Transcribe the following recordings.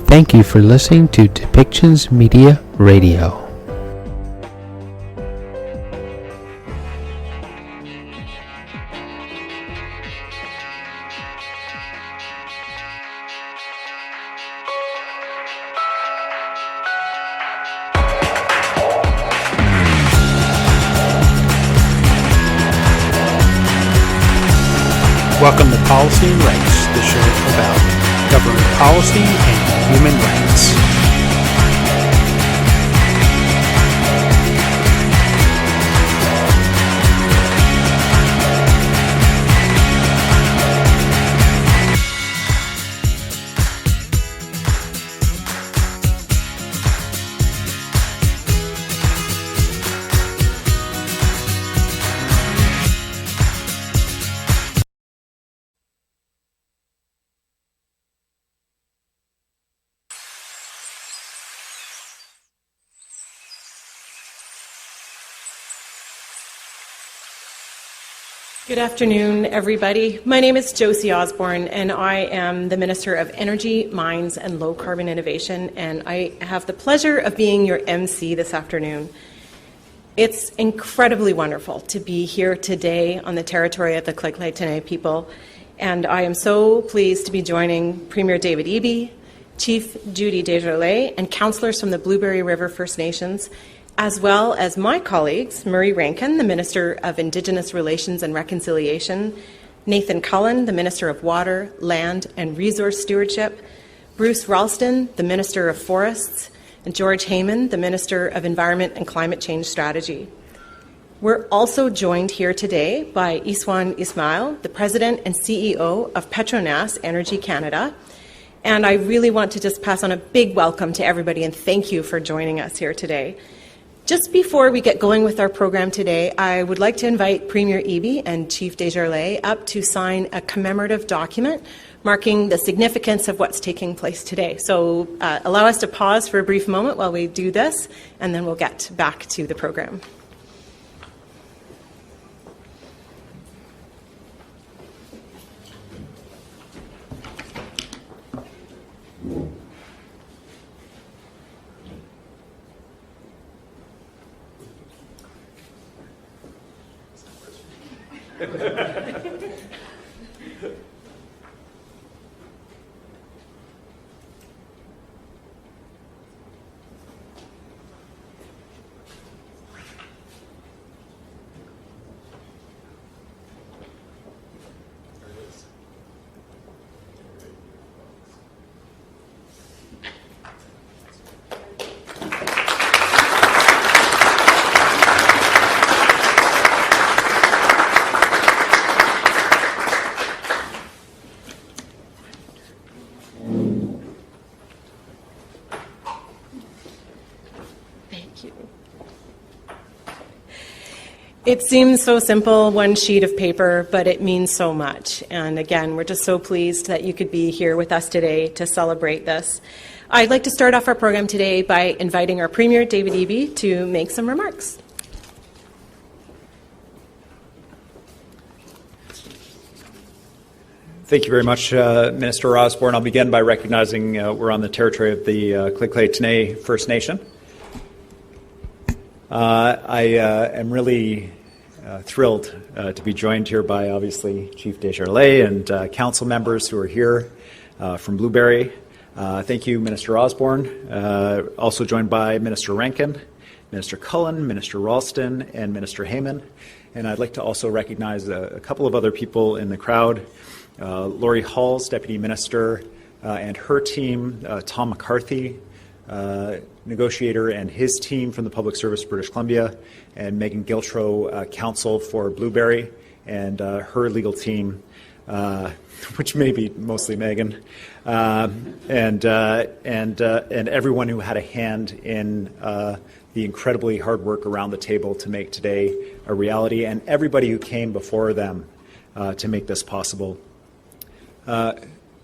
Thank you for listening to Depictions Media Radio. Welcome to Policy and Rights, the show about government policy and human rights. Good afternoon, everybody. My name is Josie Osborne, and I am the Minister of Energy, Mines, and Low Carbon Innovation, and I have the pleasure of being your MC this afternoon. It's incredibly wonderful to be here today on the territory of the Lheidli people, and I am so pleased to be joining Premier David Eby, Chief Judy Desjardins, and councillors from the Blueberry River First Nations, as well as my colleagues, Murray Rankin, the Minister of Indigenous Relations and Reconciliation, Nathan Cullen, the Minister of Water, Land and Resource Stewardship, Bruce Ralston, the Minister of Forests, and George Heyman, the Minister of Environment and Climate Change Strategy. We're also joined here today by Iswan Ismail, the President and CEO of Petronas Energy Canada. And I really want to just pass on a big welcome to everybody and thank you for joining us here today. Just before we get going with our program today, I would like to invite Premier Eby and Chief Desjardins up to sign a commemorative document marking the significance of what's taking place today. So allow us to pause for a brief moment while we do this, and then we'll get back to the program. It seems so simple, one sheet of paper, but it means so much. And again, we're just so pleased that you could be here with us today to celebrate this. I'd like to start off our program today by inviting our Premier, David Eby, to make some remarks. Thank you very much, Minister Osborne. I'll begin by recognizing we're on the territory of the Lheidli First Nation. I am really thrilled to be joined here by, obviously, Chief Desjardins and council members who are here from Blueberry. Thank you, Minister Osborne. Also joined by Minister Rankin, Minister Cullen, Minister Ralston, and Minister Heyman. And I'd like to also recognize a couple of other people in the crowd. Laurie Halls, Deputy Minister, and her team, Tom McCarthy, negotiator, and his team from the Public Service British Columbia, and Megan Giltro, counsel for Blueberry, and her legal team, which may be mostly Megan, and everyone who had a hand in the incredibly hard work around the table to make today a reality, and everybody who came before them to make this possible.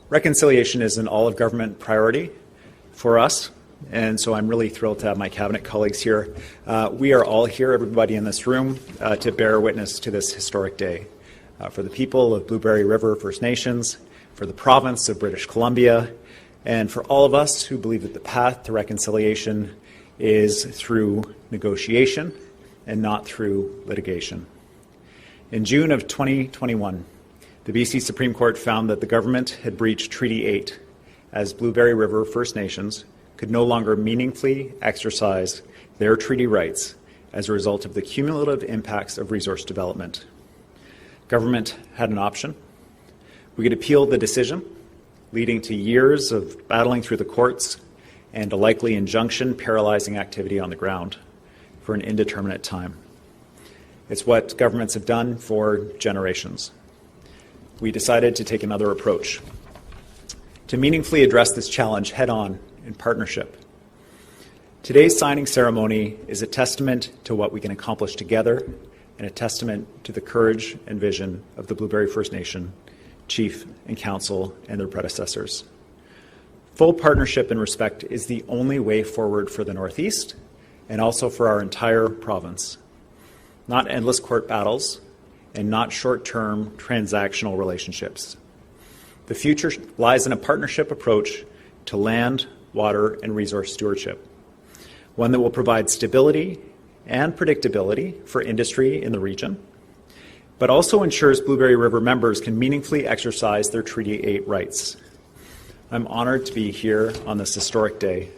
Reconciliation is an all-of-government priority for us, and so I'm really thrilled to have my cabinet colleagues here. We are all here, everybody in this room, to bear witness to this historic day. For the people of Blueberry River First Nations, for the province of British Columbia, and for all of us who believe that the path to reconciliation is through negotiation and not through litigation. In June of 2021, the BC Supreme Court found that the government had breached Treaty 8 as Blueberry River First Nations could no longer meaningfully exercise their treaty rights as a result of the cumulative impacts of resource development. Government had an option. We could appeal the decision, leading to years of battling through the courts and a likely injunction paralyzing activity on the ground for an indeterminate time. It's what governments have done for generations. We decided to take another approach, to meaningfully address this challenge head-on in partnership. Today's signing ceremony is a testament to what we can accomplish together and a testament to the courage and vision of the Blueberry First Nation Chief and Council and their predecessors. Full partnership and respect is the only way forward for the Northeast and also for our entire province. Not endless court battles and not short-term transactional relationships. The future lies in a partnership approach to land, water, and resource stewardship, one that will provide stability and predictability for industry in the region, but also ensures Blueberry River members can meaningfully exercise their Treaty 8 rights. I'm honored to be here on this historic day.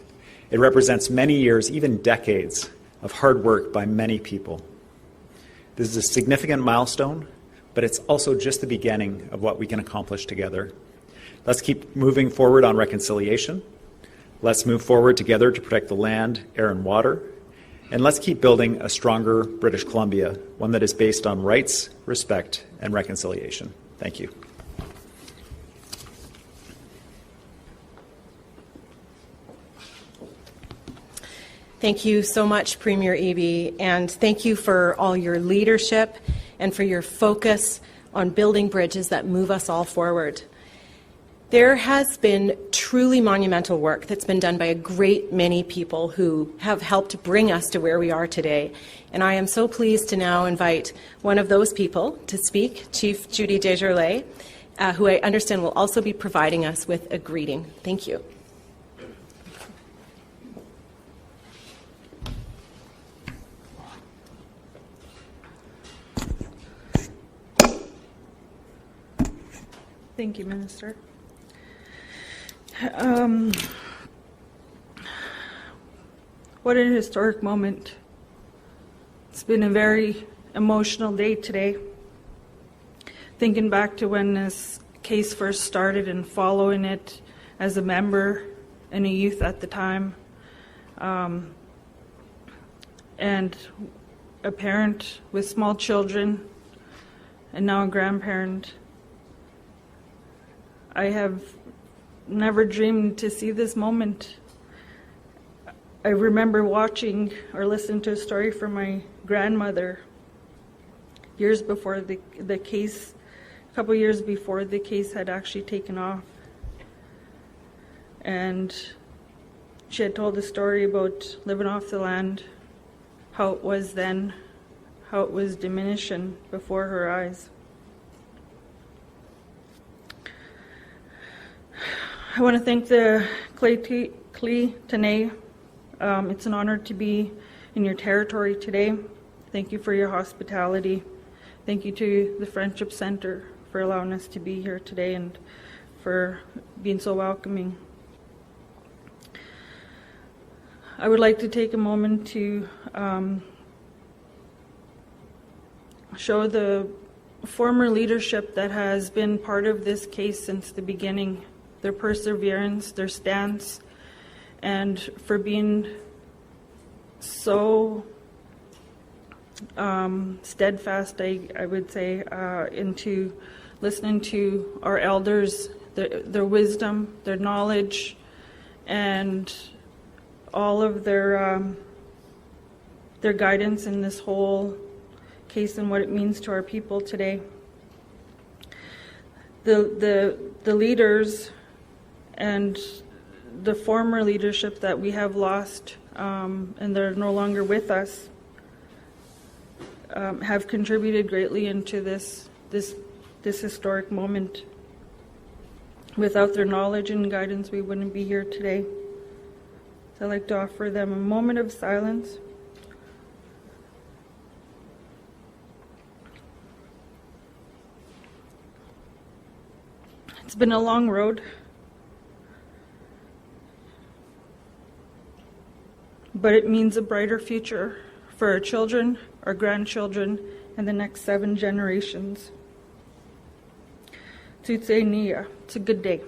It represents many years, even decades, of hard work by many people. This is a significant milestone, but it's also just the beginning of what we can accomplish together. Let's keep moving forward on reconciliation. Let's move forward together to protect the land, air, and water. And let's keep building a stronger British Columbia, one that is based on rights, respect, and reconciliation. Thank you. Thank you so much, Premier Eby, and thank you for all your leadership and for your focus on building bridges that move us all forward. There has been truly monumental work that's been done by a great many people who have helped bring us to where we are today. And I am so pleased to now invite one of those people to speak, Chief Judy Desjardins, who I understand will also be providing us with a greeting. Thank you. Thank you, Minister. What an historic moment. It's been a very emotional day today. Thinking back to when this case first started and following it as a member and a youth at the time, and a parent with small children, and now a grandparent. I have never dreamed to see this moment. I remember watching or listening to a story from my grandmother years before the case, a couple years before the case had actually taken off. And she had told a story about living off the land, how it was then, how it was diminishing before her eyes. I want to thank the Clé Tenay. It's an honor to be in your territory today. Thank you for your hospitality. Thank you to the Friendship Center for allowing us to be here today and for being so welcoming. I would like to take a moment to show the former leadership that has been part of this case since the beginning, their perseverance, their stance, and for being so steadfast, I would say, into listening to our elders, their wisdom, their knowledge, and all of their guidance in this whole case and what it means to our people today. The leaders and the former leadership that we have lost and they're no longer with us have contributed greatly into this historic moment. Without their knowledge and guidance, we wouldn't be here today. So I'd like to offer them a moment of silence. It's been a long road, but it means a brighter future for our children, our grandchildren, and the next 7 generations. Tutsei, it's a good day.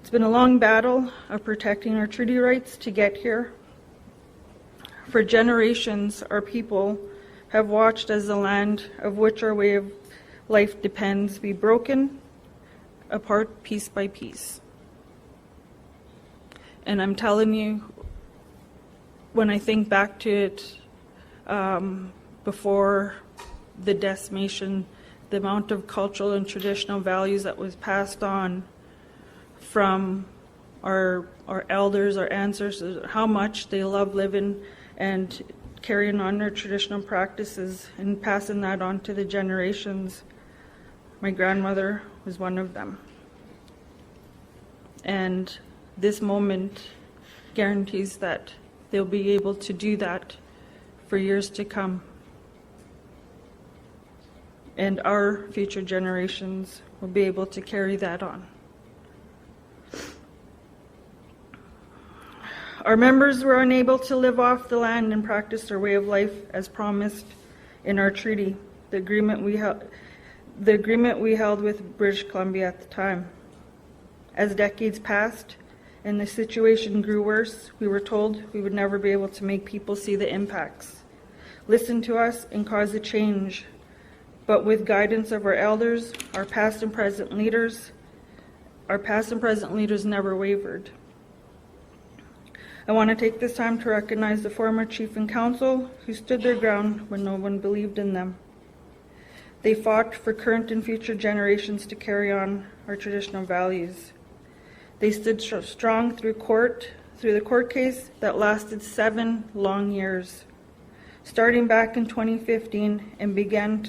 It's been a long battle of protecting our treaty rights to get here. For generations, our people have watched as the land of which our way of life depends be broken apart piece by piece. And I'm telling you, when I think back to it, before the decimation, the amount of cultural and traditional values that was passed on from our elders, our ancestors, how much they love living and carrying on their traditional practices and passing that on to the generations. My grandmother was one of them. And this moment guarantees that they'll be able to do that for years to come. And our future generations will be able to carry that on. Our members were unable to live off the land and practice their way of life as promised in our treaty, the agreement we held with British Columbia at the time. As decades passed and the situation grew worse, we were told we would never be able to make people see the impacts, listen to us, and cause a change. But with guidance of our elders, our past and present leaders never wavered. I want to take this time to recognize the former chief and council who stood their ground when no one believed in them. They fought for current and future generations to carry on our traditional values. They stood strong through the court case that lasted 7 long years, starting back in 2015, and began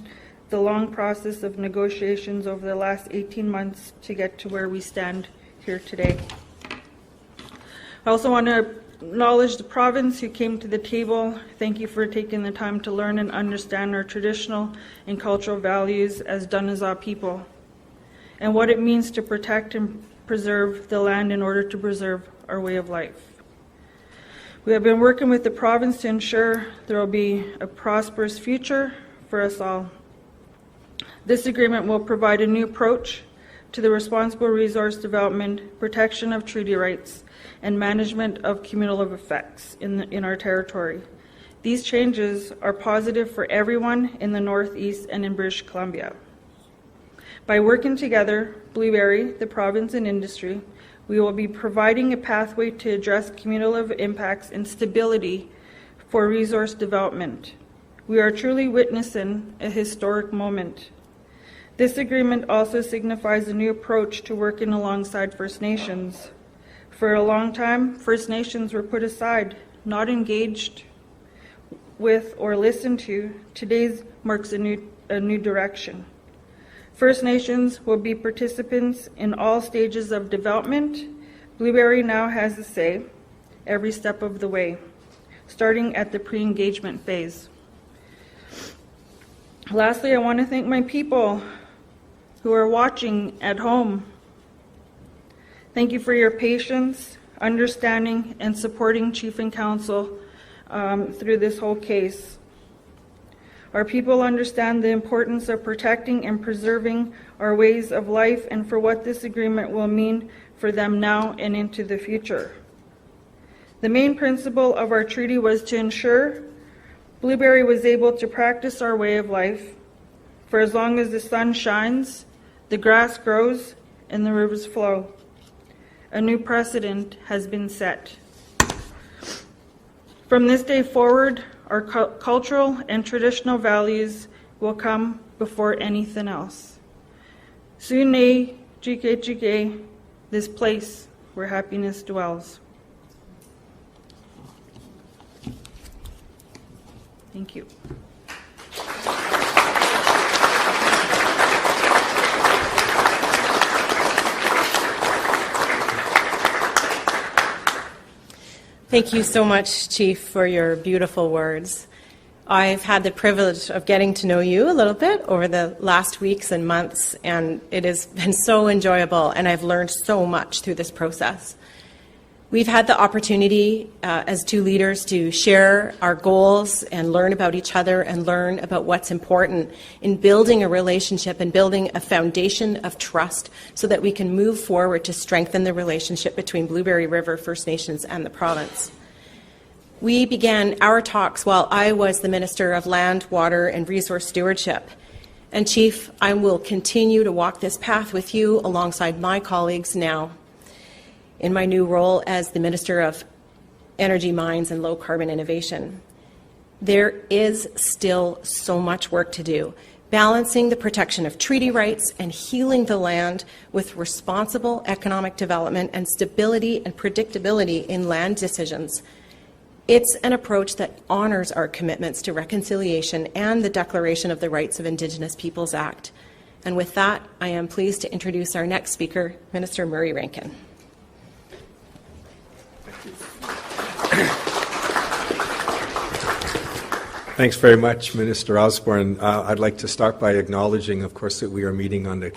the long process of negotiations over the last 18 months to get to where we stand here today. I also want to acknowledge the province who came to the table. Thank you for taking the time to learn and understand our traditional and cultural values as Dunaza people, and what it means to protect and preserve the land in order to preserve our way of life. We have been working with the province to ensure there will be a prosperous future for us all. This agreement will provide a new approach to the responsible resource development, protection of treaty rights, and management of cumulative effects in our territory. These changes are positive for everyone in the Northeast and in British Columbia. By working together, Blueberry, the province, and industry, we will be providing a pathway to address cumulative impacts and stability for resource development. We are truly witnessing a historic moment. This agreement also signifies a new approach to working alongside First Nations. For a long time, First Nations were put aside, not engaged with or listened to. Today marks a new direction. First Nations will be participants in all stages of development. Blueberry now has a say every step of the way, starting at the pre-engagement phase. Lastly, I want to thank my people who are watching at home. Thank you for your patience, understanding, and supporting Chief and Council through this whole case. Our people understand the importance of protecting and preserving our ways of life and for what this agreement will mean for them now and into the future. The main principle of our treaty was to ensure Blueberry was able to practice our way of life. For as long as the sun shines, the grass grows, and the rivers flow. A new precedent has been set. From this day forward, our cultural and traditional values will come before anything else. Sune Jike, this place where happiness dwells. Thank you. Thank you so much, Chief, for your beautiful words. I've had the privilege of getting to know you a little bit over the last weeks and months, and it has been so enjoyable, and I've learned so much through this process. We've had the opportunity as two leaders to share our goals and learn about each other and learn about what's important in building a relationship and building a foundation of trust so that we can move forward to strengthen the relationship between Blueberry River First Nations and the province. We began our talks while I was the Minister of Land, Water and Resource Stewardship. And Chief, I will continue to walk this path with you alongside my colleagues now in my new role as the Minister of Energy, Mines and Low Carbon Innovation. There is still so much work to do, balancing the protection of treaty rights and healing the land with responsible economic development and stability and predictability in land decisions. It's an approach that honours our commitments to reconciliation and the Declaration of the Rights of Indigenous Peoples Act. And with that, I am pleased to introduce our next speaker, Minister Murray Rankin. Thanks very much, Minister Osborne. I'd like to start by acknowledging, of course, that we are meeting on the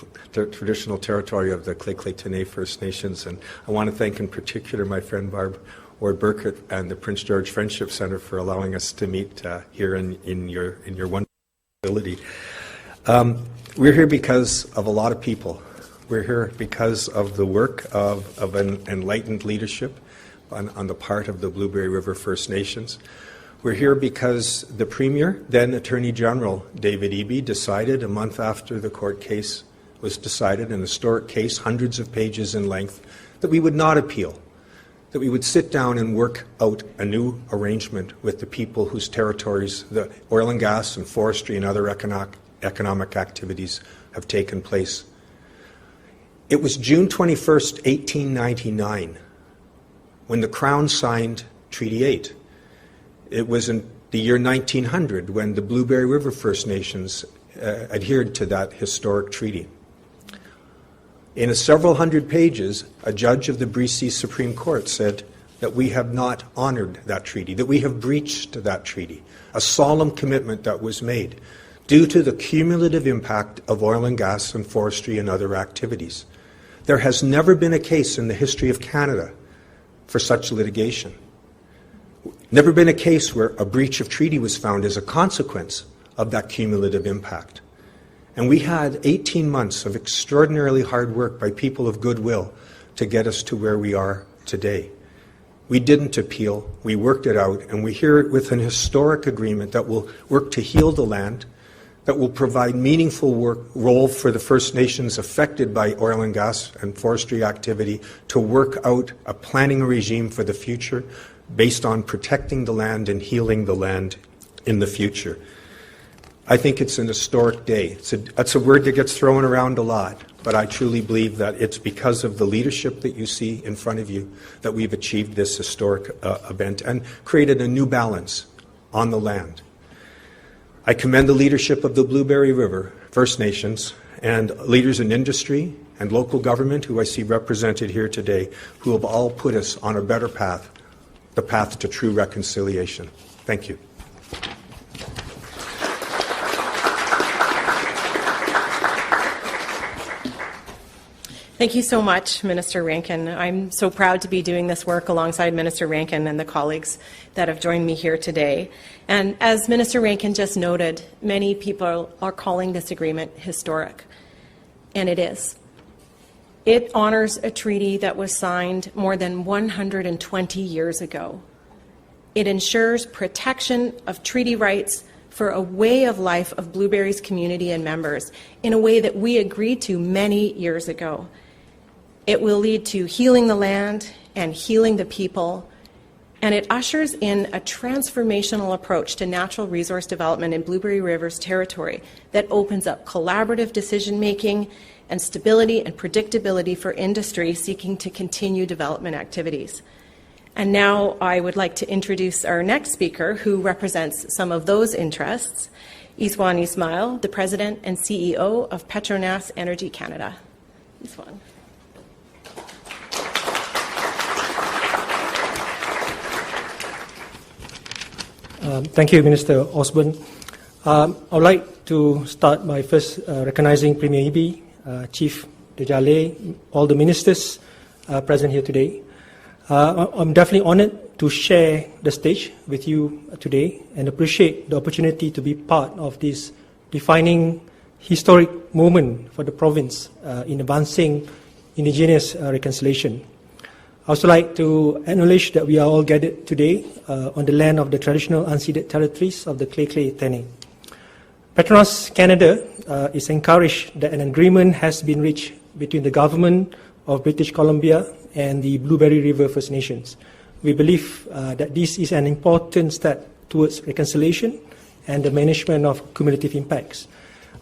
traditional territory of the Clay-Clay-Tenay First Nations, and I want to thank in particular my friend Barb Ward-Burkett and the Prince George Friendship Centre for allowing us to meet here in your wonderful facility. We're here because of a lot of people. We're here because of the work of an enlightened leadership on the part of the Blueberry River First Nations. We're here because the Premier, then Attorney General David Eby, decided a month after the court case was decided, an historic case, hundreds of pages in length, that we would not appeal, that we would sit down and work out a new arrangement with the people whose territories the oil and gas and forestry and other economic activities have taken place. It was June 21st, 1899, when the Crown signed Treaty 8. It was in the year 1900 when the Blueberry River First Nations adhered to that historic treaty. In several hundred pages, a judge of the BC Supreme Court said that we have not honoured that treaty, that we have breached that treaty, a solemn commitment that was made due to the cumulative impact of oil and gas and forestry and other activities. There has never been a case in the history of Canada for such litigation. Never been a case where a breach of treaty was found as a consequence of that cumulative impact. And we had 18 months of extraordinarily hard work by people of goodwill to get us to where we are today. We didn't appeal, we worked it out, and we're here with an historic agreement that will work to heal the land, that will provide meaningful role for the First Nations affected by oil and gas and forestry activity to work out a planning regime for the future based on protecting the land and healing the land in the future. I think it's an historic day. That's a word that gets thrown around a lot, but I truly believe that it's because of the leadership that you see in front of you that we've achieved this historic event and created a new balance on the land. I commend the leadership of the Blueberry River First Nations and leaders in industry and local government who I see represented here today, who have all put us on a better path, the path to true reconciliation. Thank you. Thank you so much, Minister Rankin. I'm so proud to be doing this work alongside Minister Rankin and the colleagues that have joined me here today. And as Minister Rankin just noted, many people are calling this agreement historic, and it is. It honours a treaty that was signed more than 120 years ago. It ensures protection of treaty rights for a way of life of Blueberry's community and members in a way that we agreed to many years ago. It will lead to healing the land and healing the people, and it ushers in a transformational approach to natural resource development in Blueberry River's territory that opens up collaborative decision-making and stability and predictability for industry seeking to continue development activities. And now I would like to introduce our next speaker, who represents some of those interests, Iswan Ismail, the President and CEO of Petronas Energy Canada. Iswan. Thank you, Minister Osborne. I would like to start by first recognizing Premier Ibi, Chief Dejale, all the ministers present here today. I'm definitely honored to share the stage with you today and appreciate the opportunity to be part of this defining historic moment for the province in advancing indigenous reconciliation. I also like to acknowledge that we are all gathered today on the land of the traditional unceded territories of the Clay Tene. Petronas Canada is encouraged that an agreement has been reached between the government of British Columbia and the Blueberry River First Nations. We believe that this is an important step towards reconciliation and the management of cumulative impacts.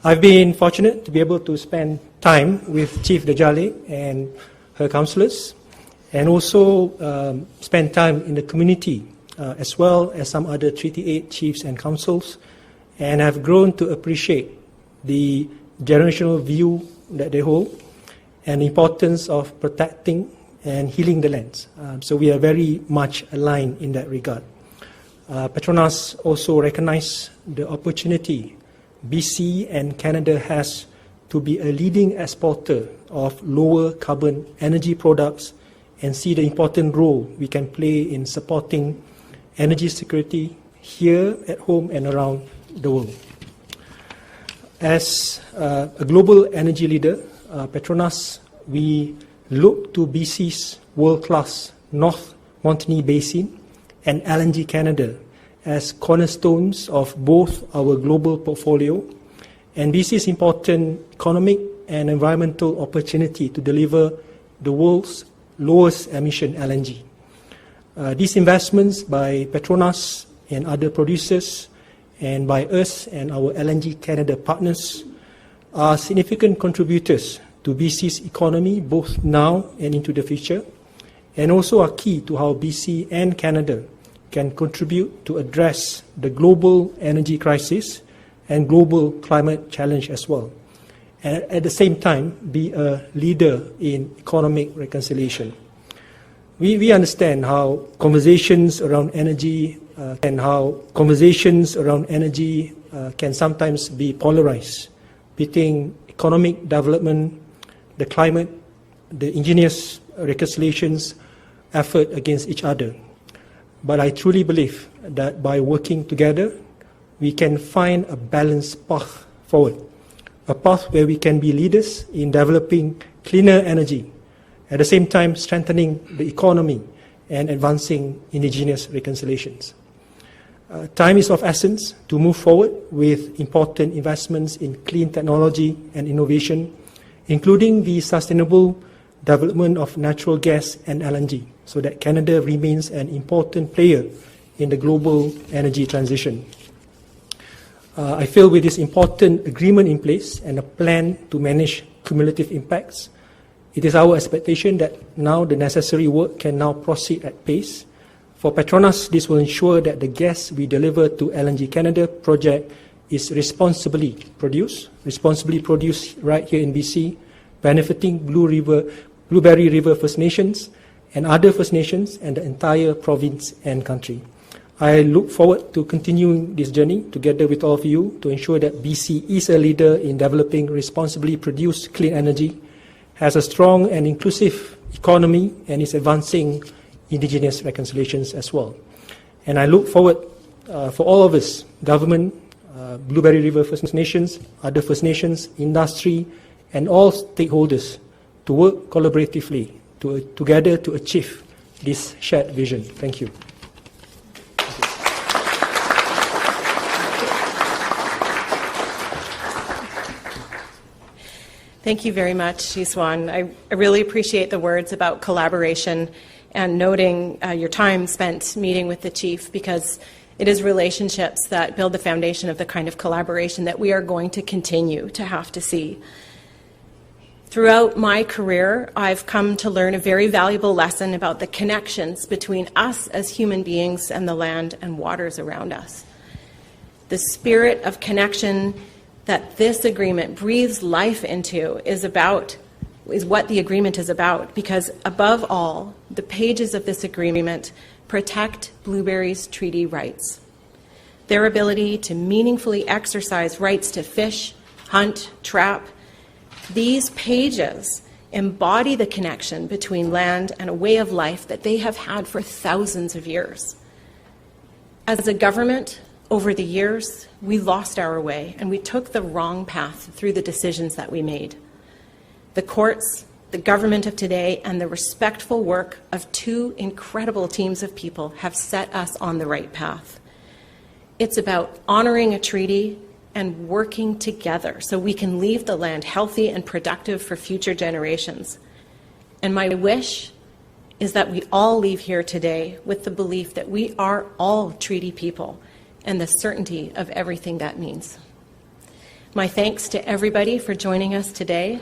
I've been fortunate to be able to spend time with Chief Dejale and her councillors, and also spend time in the community as well as some other Treaty 8 chiefs and councils, and have grown to appreciate the generational view that they hold and the importance of protecting and healing the lands. So we are very much aligned in that regard. Petronas also recognize the opportunity BC and Canada has to be a leading exporter of lower carbon energy products and see the important role we can play in supporting energy security here at home and around the world. As a global energy leader, Petronas, we look to BC's world-class North Montney Basin and LNG Canada as cornerstones of both our global portfolio and BC's important economic and environmental opportunity to deliver the world's lowest emission LNG. These investments by Petronas and other producers and by us and our LNG Canada partners are significant contributors to BC's economy both now and into the future, and also are key to how BC and Canada can contribute to address the global energy crisis and global climate challenge as well, and at the same time be a leader in economic reconciliation. We understand how conversations around energy can sometimes be polarized between economic development, the climate, the indigenous reconciliations effort against each other. But I truly believe that by working together, we can find a balanced path forward, a path where we can be leaders in developing cleaner energy, at the same time strengthening the economy and advancing indigenous reconciliations. Time is of essence to move forward with important investments in clean technology and innovation, including the sustainable development of natural gas and LNG, so that Canada remains an important player in the global energy transition. I feel with this important agreement in place and a plan to manage cumulative impacts, it is our expectation that now the necessary work can now proceed at pace. For Petronas, this will ensure that the gas we deliver to LNG Canada project is responsibly produced right here in BC, benefiting Blueberry River First Nations and other First Nations and the entire province and country. I look forward to continuing this journey together with all of you to ensure that BC is a leader in developing responsibly produced clean energy, has a strong and inclusive economy, and is advancing indigenous reconciliations as well. And I look forward for all of us, government, Blueberry River First Nations, other First Nations, industry, and all stakeholders to work collaboratively together to achieve this shared vision. Thank you. Thank you very much, Yiswan. I really appreciate the words about collaboration and noting your time spent meeting with the chief, because it is relationships that build the foundation of the kind of collaboration that we are going to continue to have to see. Throughout my career, I've come to learn a very valuable lesson about the connections between us as human beings and the land and waters around us. The spirit of connection that this agreement breathes life into is what the agreement is about, because above all, the pages of this agreement protect Blueberry's treaty rights. their ability to meaningfully exercise rights to fish, hunt, trap. These pages embody the connection between land and a way of life that they have had for thousands of years. As a government, over the years, we lost our way and we took the wrong path through the decisions that we made. The courts, the government of today, and the respectful work of two incredible teams of people have set us on the right path. It's about honoring a treaty and working together so we can leave the land healthy and productive for future generations. And my wish is that we all leave here today with the belief that we are all treaty people and the certainty of everything that means. My thanks to everybody for joining us today.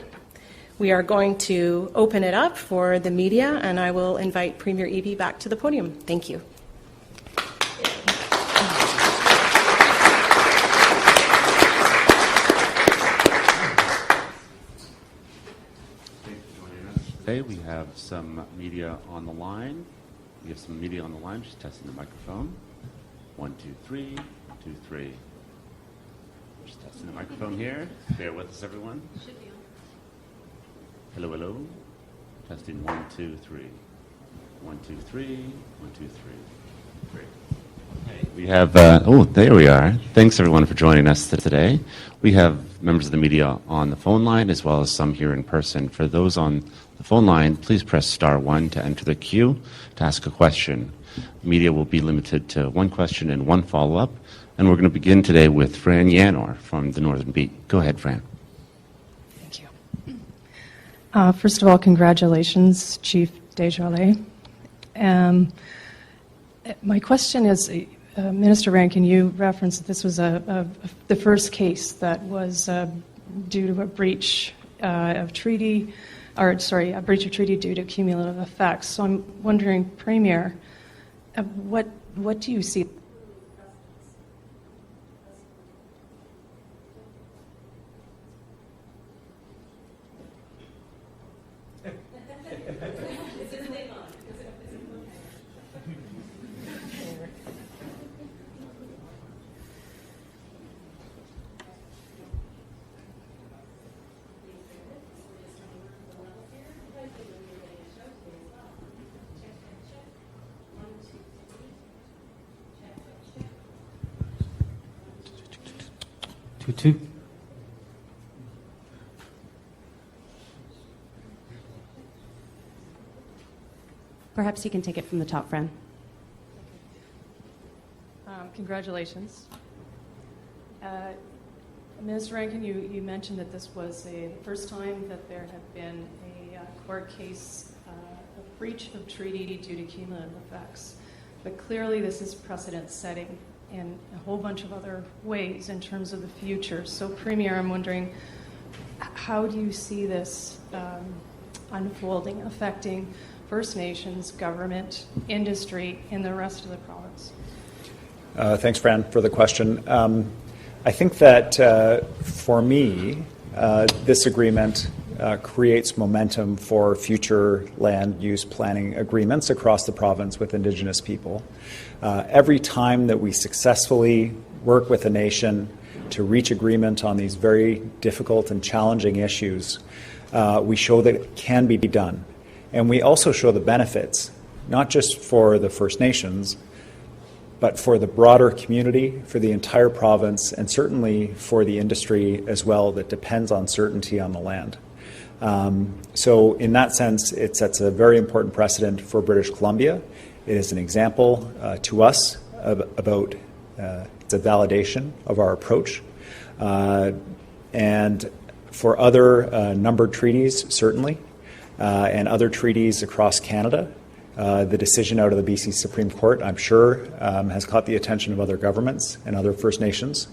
We are going to open it up for the media, and I will invite Premier Eby back to the podium. Thank you. Today we have some media on the line. Just testing the microphone. 1, 2, 3. 1, 2, 3. Just testing the microphone here. Bear with us, everyone. Should be on. Hello, hello. Testing 1, 2, 3. 1, 2, 3. 1, 2, 3. Great. Okay. We have, there we are. Thanks everyone for joining us today. We have members of the media on the phone line as well as some here in person. For those on the phone line, please press star 1 to enter the queue to ask a question. Media will be limited to one question and one follow-up. And we're going to begin today with Fran Yanor from the Northern Beat. Go ahead, Fran. Thank you. First of all, congratulations, Chief Desjardins. My question is, Minister Rankin, you referenced that this was the first case that was due to a breach of treaty, a breach of treaty due to cumulative effects. So I'm wondering, Premier, what do you see? Two. Perhaps you can take it from the top, Fran. Congratulations. Minister Rankin, you mentioned that this was the first time that there had been a court case, a breach of treaty due to cumulative effects. But clearly this is precedent-setting in a whole bunch of other ways in terms of the future. So, Premier, I'm wondering, how do you see this unfolding, affecting First Nations, government, industry, and the rest of the province? Thanks, Fran, for the question. I think that for me, this agreement creates momentum for future land use planning agreements across the province with Indigenous people. Every time that we successfully work with a nation to reach agreement on these very difficult and challenging issues, we show that it can be done. And we also show the benefits, not just for the First Nations, but for the broader community, for the entire province, and certainly for the industry as well that depends on certainty on the land. So in that sense, it sets a very important precedent for British Columbia. It is an example to us about it's a validation of our approach. And for other numbered treaties, certainly, and other treaties across Canada, the decision out of the BC Supreme Court, I'm sure, has caught the attention of other governments and other First Nations.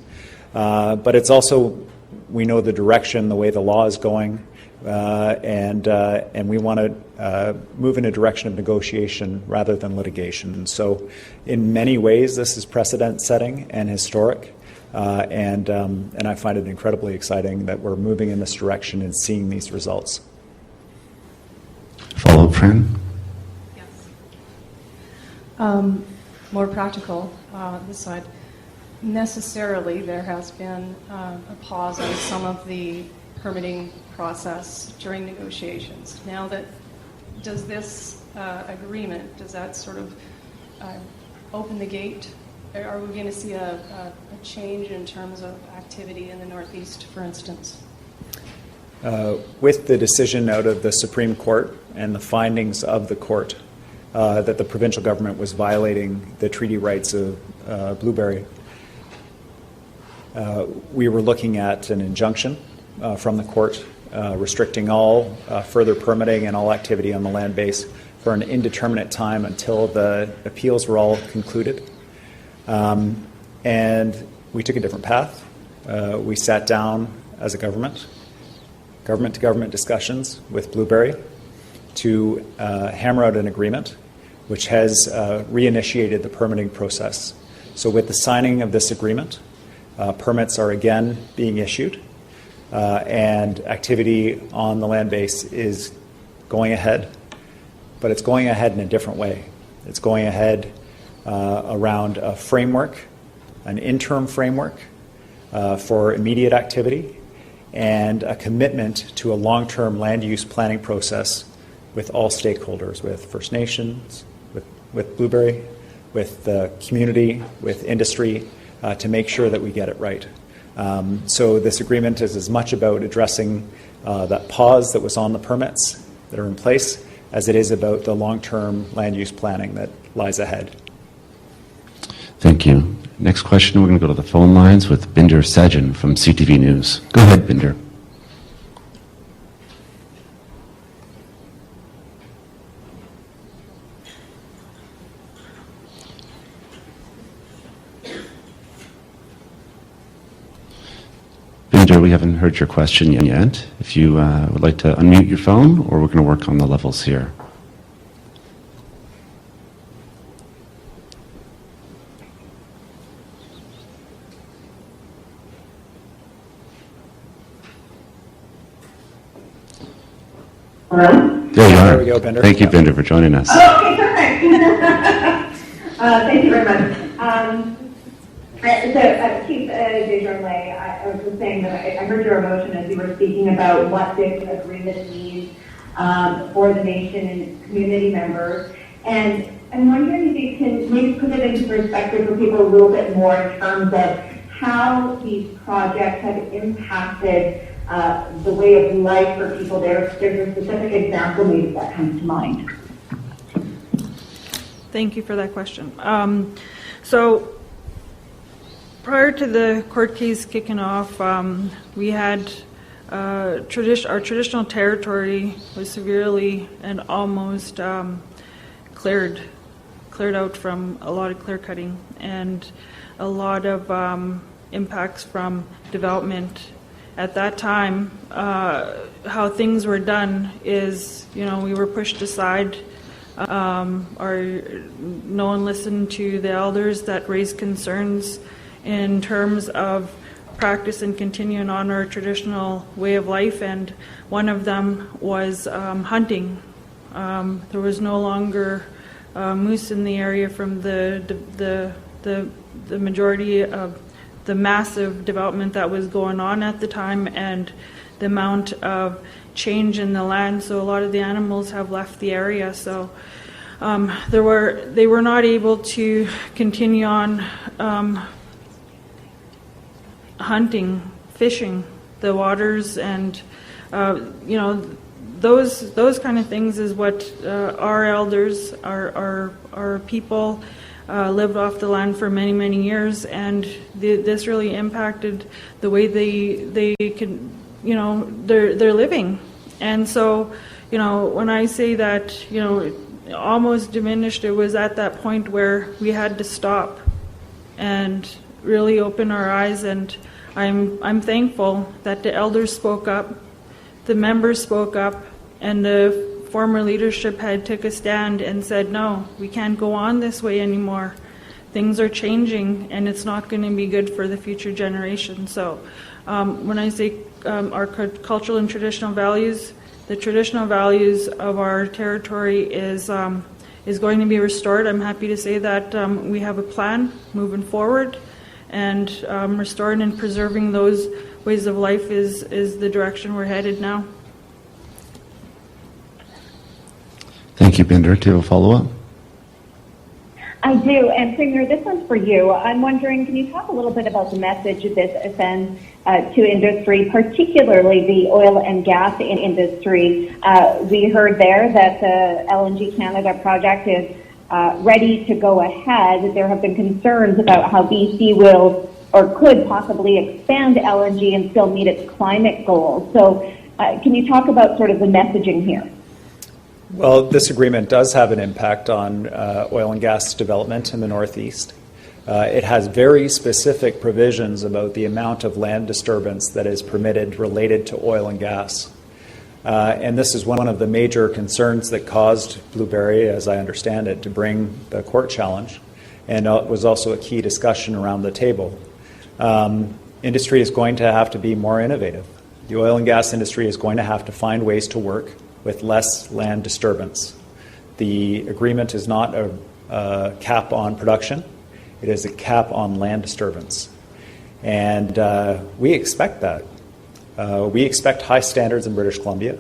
But it's also, we know the direction, the way the law is going, and we want to move in a direction of negotiation rather than litigation. And so in many ways, this is precedent-setting and historic, and I find it incredibly exciting that we're moving in this direction and seeing these results. Follow-up, Fran? Yes. More practical, this side. necessarily there has been a pause on some of the permitting process during negotiations. Now that, does this agreement, does that sort of open the gate? Are we going to see a change in terms of activity in the Northeast, for instance? With the decision out of the Supreme Court and the findings of the court that the provincial government was violating the treaty rights of Blueberry, we were looking at an injunction from the court restricting all further permitting and all activity on the land base for an indeterminate time until the appeals were all concluded. And we took a different path. We sat down as a government-to-government discussions with Blueberry to hammer out an agreement which has reinitiated the permitting process. So with the signing of this agreement, permits are again being issued, and activity on the land base is going ahead, but it's going ahead in a different way. It's going ahead around a framework, an interim framework for immediate activity, and a commitment to a long-term land use planning process with all stakeholders, with First Nations, with Blueberry, with the community, with industry, to make sure that we get it right. So this agreement is as much about addressing that pause that was on the permits that are in place as it is about the long-term land use planning that lies ahead. Thank you. Next question, we're going to go to the phone lines with Binder Sajan from CTV News. Go ahead, Binder. Binder, we haven't heard your question yet. If you would like to unmute your phone, or we're going to work on the levels here. Hello? There you are. There we go, Binder. Thank you, Binder, for joining us. Oh, okay, perfect. Thank you very much. Chief Desjardins, I was just saying that I heard your emotion as you were speaking about what this agreement means for the nation and community members. And I'm wondering if you can maybe put it into perspective for people a little bit more in terms of how these projects have impacted the way of life for people there. There's a specific example maybe that comes to mind. Thank you for that question. So prior to the court case kicking off, we had our traditional territory was severely and almost cleared out from a lot of clear cutting and a lot of impacts from development. At that time, how things were done is, we were pushed aside, or no one listened to the elders that raised concerns in terms of practice and continuing on our traditional way of life, and one of them was hunting. There was no longer moose in the area from the majority of the massive development that was going on at the time and the amount of change in the land. So a lot of the animals have left the area. So they were not able to continue on hunting, fishing the waters, and those kind of things is what our elders, our people lived off the land for many, many years, and this really impacted the way they could, they're living. And so, when I say that, it almost diminished, it was at that point where we had to stop and really open our eyes. And I'm thankful that the elders spoke up, the members spoke up, and the former leadership had took a stand and said, no, we can't go on this way anymore. Things are changing, and it's not going to be good for the future generation. So when I say our cultural and traditional values, the traditional values of our territory is going to be restored. I'm happy to say that we have a plan moving forward, and restoring and preserving those ways of life is the direction we're headed now. Thank you, Binder. Do you have a follow-up? I do, and Premier, this one's for you. I'm wondering, can you talk a little bit about the message this sends to industry, particularly the oil and gas industry? We heard there that the LNG Canada project is ready to go ahead. There have been concerns about how BC will or could possibly expand LNG and still meet its climate goals. So can you talk about sort of the messaging here? Well, this agreement does have an impact on oil and gas development in the Northeast. It has very specific provisions about the amount of land disturbance that is permitted related to oil and gas. And this is one of the major concerns that caused Blueberry, as I understand it, to bring the court challenge. And it was also a key discussion around the table. Industry is going to have to be more innovative. The oil and gas industry is going to have to find ways to work with less land disturbance. The agreement is not a cap on production. It is a cap on land disturbance. And we expect that. We expect high standards in British Columbia.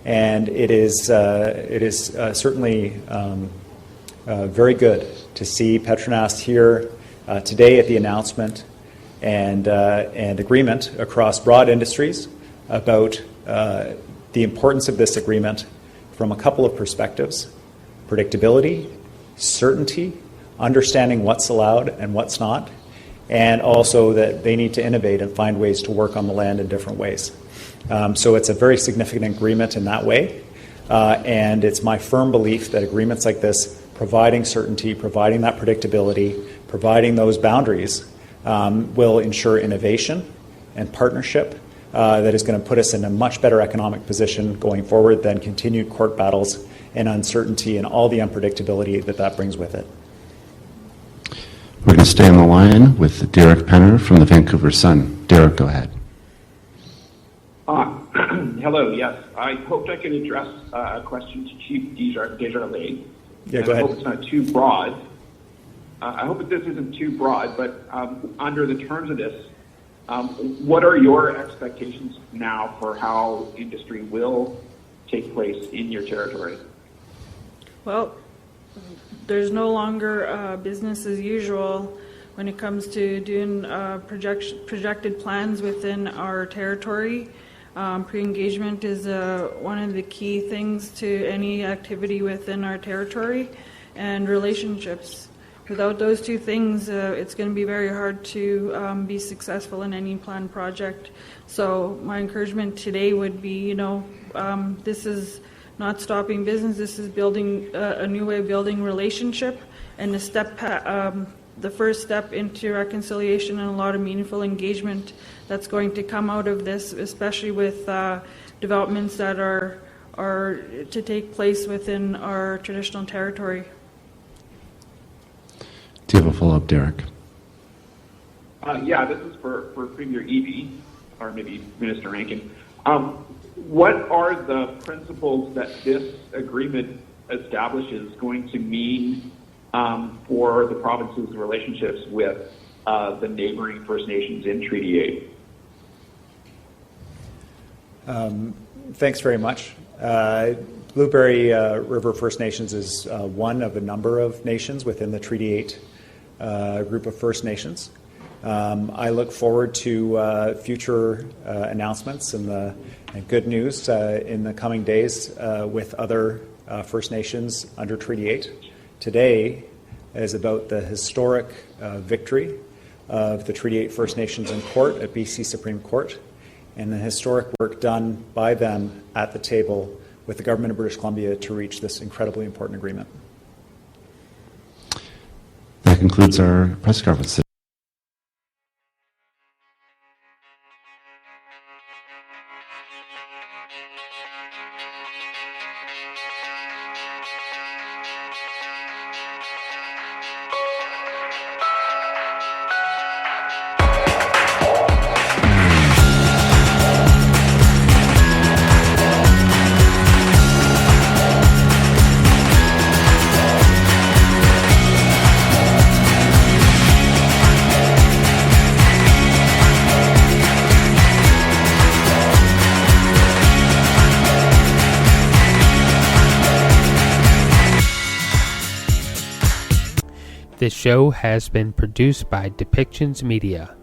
And it is certainly very good to see Petronas here today at the announcement and agreement across broad industries about the importance of this agreement from a couple of perspectives: predictability, certainty, understanding what's allowed and what's not, and also that they need to innovate and find ways to work on the land in different ways. So it's a very significant agreement in that way, and it's my firm belief that agreements like this, providing certainty, providing that predictability, providing those boundaries, will ensure innovation and partnership that is going to put us in a much better economic position going forward than continued court battles and uncertainty and all the unpredictability that brings with it. We're going to stay on the line with Derek Penner from the Vancouver Sun. Derek, go ahead. Hello, yes. I hoped I could address a question to Chief Desjardins. Yeah, go ahead. I hope it's not too broad. I hope that this isn't too broad, but under the terms of this, what are your expectations now for how industry will take place in your territory? Well, there's no longer business as usual when it comes to doing projected plans within our territory. Pre-engagement is one of the key things to any activity within our territory, and relationships. Without those two things, it's going to be very hard to be successful in any planned project. So my encouragement today would be, this is not stopping business. This is building a new way of building relationship, and the first step into reconciliation and a lot of meaningful engagement that's going to come out of this, especially with developments that are to take place within our traditional territory. Do you have a follow-up, Derek? Yeah, this is for Premier Eby, or maybe Minister Rankin. What are the principles that this agreement establishes going to mean for the province's relationships with the neighboring First Nations in Treaty 8? Thanks very much. Blueberry River First Nations is one of a number of nations within the Treaty 8 group of First Nations. I look forward to future announcements and good news in the coming days with other First Nations under Treaty 8. Today is about the historic victory of the Treaty 8 First Nations in court at BC Supreme Court, and the historic work done by them at the table with the Government of British Columbia to reach this incredibly important agreement. That concludes our press conference. This show has been produced by Depictions Media.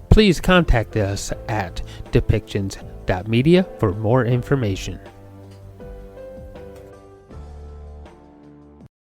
Please contact us at depictions.media for more information.